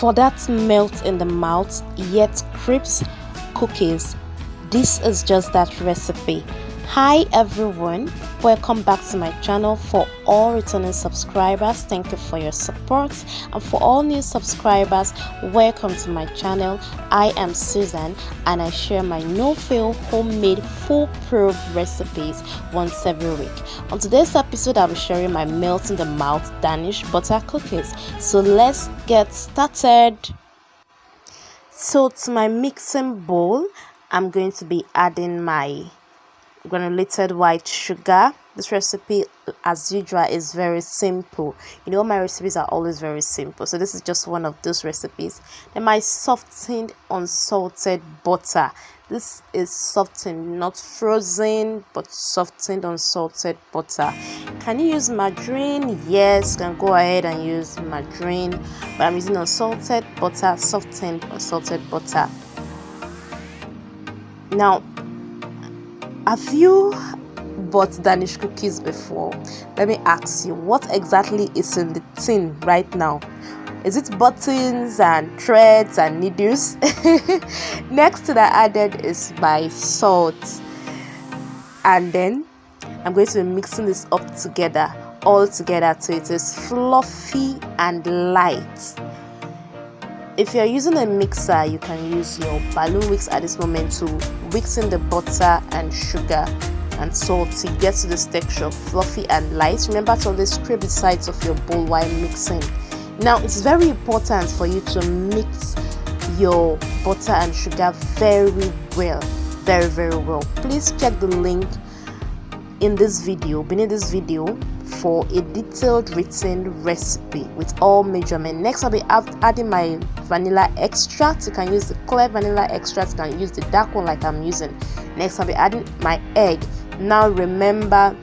for that melt in the mouth yet crisp cookies. This is just that recipe. Hi everyone, welcome back to my channel. For all returning subscribers, thank you for your support, and for all new subscribers, welcome to my channel. I am Susan and I share my no-fail homemade foolproof recipes once every week. On today's episode, I'll be sharing my melt in the mouth Danish butter cookies. So let's get started. So to my mixing bowl, I'm going to be adding my granulated white sugar. This recipe, as usual, is very simple. You know, my recipes are always very simple, so this is just one of those recipes. Then my softened unsalted butter. This is softened, not frozen, but softened unsalted butter. Can you use margarine? Yes, you can go ahead and use margarine, but I'm using unsalted butter, softened unsalted butter. Now, have you bought Danish cookies before? Let me ask you, what exactly is in the tin right now? Is it buttons and threads and needles? Next to that added is my salt. And then I'm going to be mixing this up together, all together till it is fluffy and light. If you're using a mixer, you can use your balloon whisk at this moment to whisk in the butter and sugar and salt to get to this texture, fluffy and light. Remember to always scrape the sides of your bowl while mixing. Now, it's very important for you to mix your butter and sugar very well, very well. Please check the link in this video, beneath this video, for a detailed written recipe with all measurement. Next, I'll be adding my vanilla extract. You can use the clear vanilla extract, you can use the dark one like I'm using. Next, I'll be adding my egg. Now remember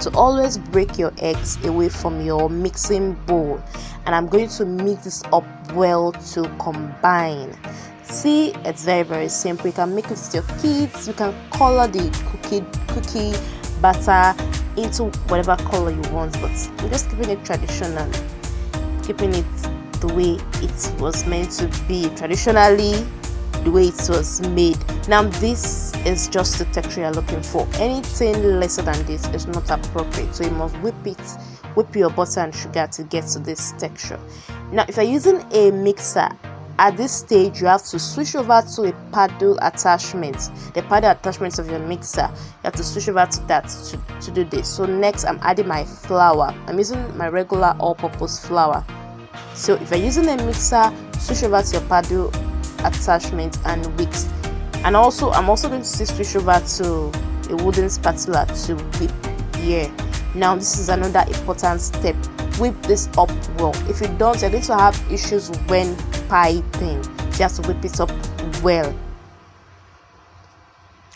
to always break your eggs away from your mixing bowl, and I'm going to mix this up well to combine. See, it's very simple. You can make it with your kids. You can color the cookie batter into whatever color you want, but I'm just keeping it traditional, keeping it the way it was meant to be, traditionally the way it was made. Now this is just the texture you're looking for. Anything lesser than this is not appropriate, so you must whip your butter and sugar to get to this texture. Now if you're using a mixer, at this stage you have to switch over to a paddle attachment, the paddle attachment of your mixer. You have to switch over to that to do this. So next, I'm adding my flour. I'm using my regular all-purpose flour. So if you're using a mixer, switch over to your paddle attachment and whisk. And also, I'm also going to switch over to a wooden spatula to whip here. Now this is another important step. Whip this up well. If you don't, you're going to have issues when piping. You have to whip it up well.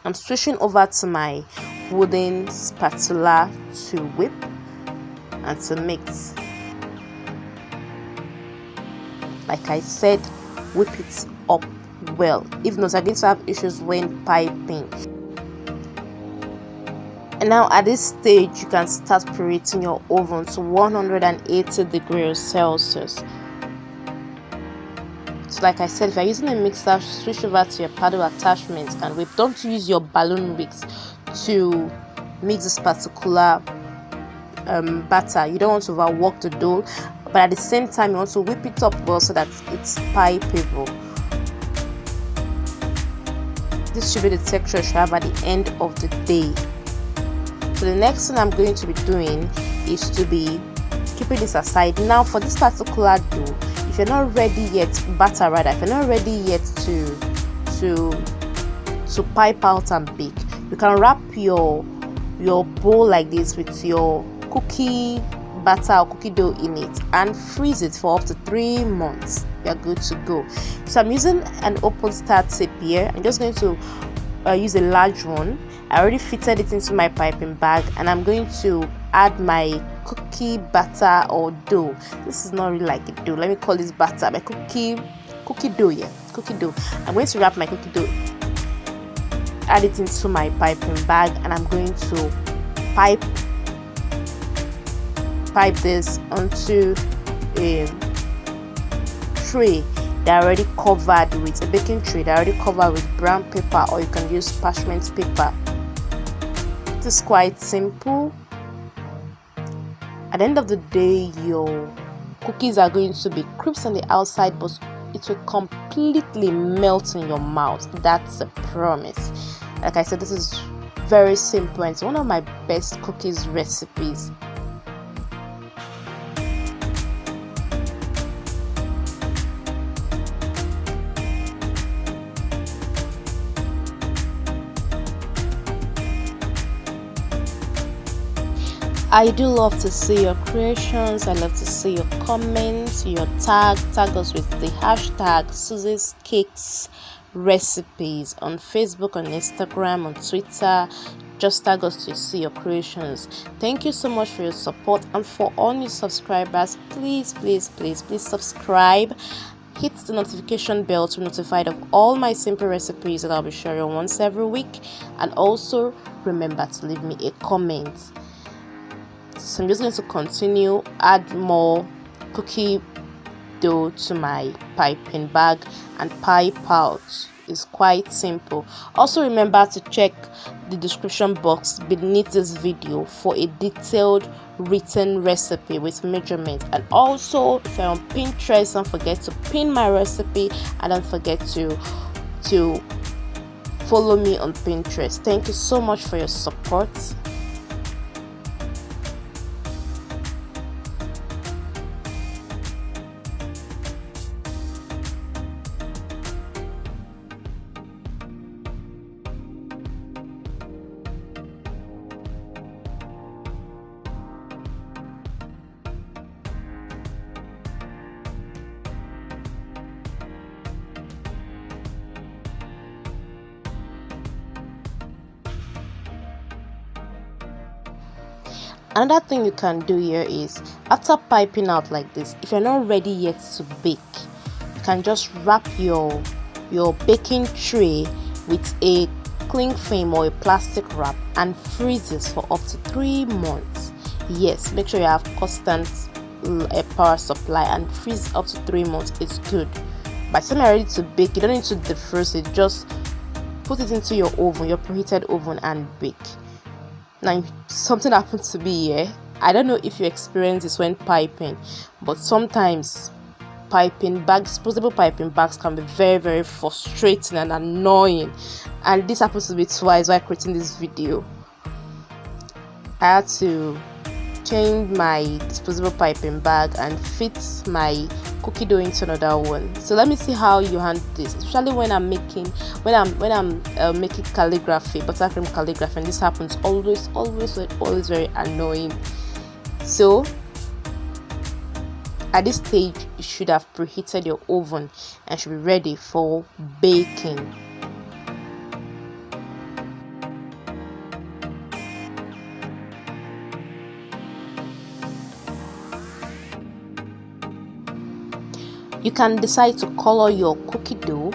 I'm switching over to my wooden spatula to whip and to mix. Like I said, whip it up well. If not, you're going to have issues when piping. And now at this stage, you can start preheating your oven to 180 degrees Celsius. So like I said, if you're using a mixer, switch over to your paddle attachment and whip. Don't use your balloon whisk to mix this particular batter. You don't want to overwork the dough, but at the same time you want to whip it up well so that it's pipable. This should be the texture you should have at the end of the day. So the next thing I'm going to be doing is to be keeping this aside. Now for this particular dough, if you're not ready yet, if you're not ready yet to pipe out and bake, you can wrap your bowl like this with your cookie batter or cookie dough in it and freeze it for up to 3 months. You're good to go. So I'm using an open star tip here. I'm just going to use a large one. I already fitted it into my piping bag, and I'm going to add my cookie batter or dough. This is not really like a dough, let me call this batter, my cookie dough. Yeah, cookie dough. I'm going to wrap my cookie dough, add it into my piping bag, and I'm going to pipe pipe this onto a tray. They're already covered with a baking tray. They're already covered with brown paper, or you can use parchment paper. It is quite simple. At the end of the day, your cookies are going to be crisp on the outside, but it will completely melt in your mouth. That's a promise. Like I said, this is very simple, and it's one of my best cookies recipes. I do love to see your creations. I love to see your comments, your tag us with the hashtag Susie's Cakes Recipes on Facebook, on Instagram, on Twitter. Just tag us to see your creations. Thank you so much for your support, and for all new subscribers, please subscribe. Hit the notification bell to be notified of all my simple recipes that I'll be sharing once every week, and also remember to leave me a comment. So I'm just going to continue, add more cookie dough to my piping bag and pipe out. It's quite simple. Also remember to check the description box beneath this video for a detailed written recipe with measurements. And also, if you're on Pinterest, don't forget to pin my recipe, and don't forget to follow me on Pinterest. Thank you so much for your support. Another thing you can do here is, after piping out like this, if you're not ready yet to bake, you can just wrap your baking tray with a cling film or a plastic wrap and freeze it for up to 3 months. Yes, make sure you have constant power supply, and freeze up to 3 months. It's good. By the time you're ready to bake, you don't need to defrost it. Just put it into your oven, your preheated oven, and bake. Now, something happened to me here. I don't know if you experience this when piping, but sometimes disposable piping bags can be very frustrating and annoying. And this happens to me twice while creating this video. I had to change my disposable piping bag and fit my cookie dough into another one. So let me see how you handle this, especially when I'm making making calligraphy, buttercream calligraphy, and this happens always very annoying. So at this stage, you should have preheated your oven and should be ready for baking. You can decide to color your cookie dough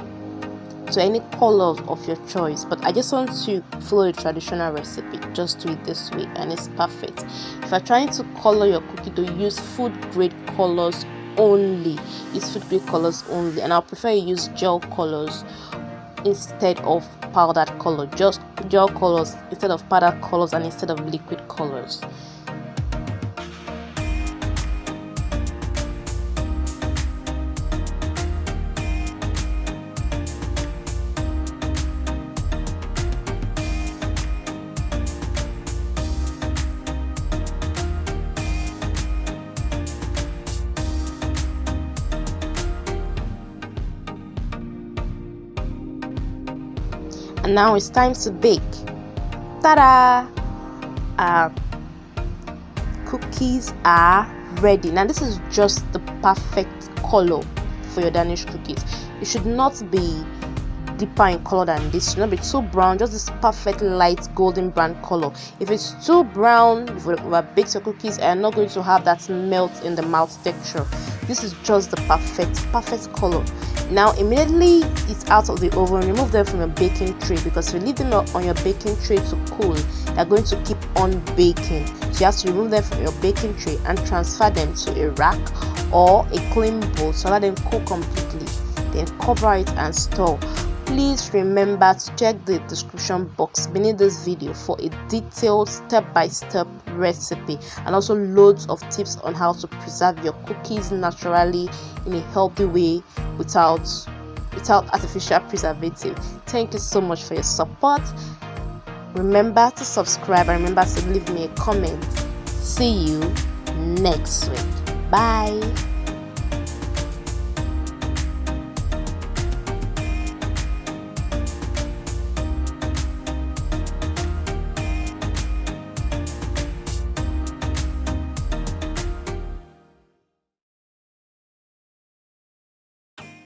to any color of your choice, but I just want to follow the traditional recipe. Just do it this way and it's perfect. If you're trying to color your cookie dough, use food grade colors only. And I prefer you use gel colors instead of powdered color. Just gel colors instead of powdered colors, and instead of liquid colors. And now it's time to bake. Ta-da! Our cookies are ready. Now this is just the perfect color for your Danish cookies. It should not be deeper in color than this. It should not be too brown, just this perfect light golden brown color. If it's too brown, if we bake your cookies, are not going to have that melt in the mouth texture. This is just the perfect color. Now immediately it's out of the oven, remove them from your baking tray, because if you leave them on your baking tray to cool, they're going to keep on baking. So you have to remove them from your baking tray and transfer them to a rack or a clean bowl to allow them cook completely. Then cover it and store. Please remember to check the description box beneath this video for a detailed step-by-step recipe and also loads of tips on how to preserve your cookies naturally in a healthy way without artificial preservative. Thank you so much for your support. Remember to subscribe and remember to leave me a comment. See you next week. Bye.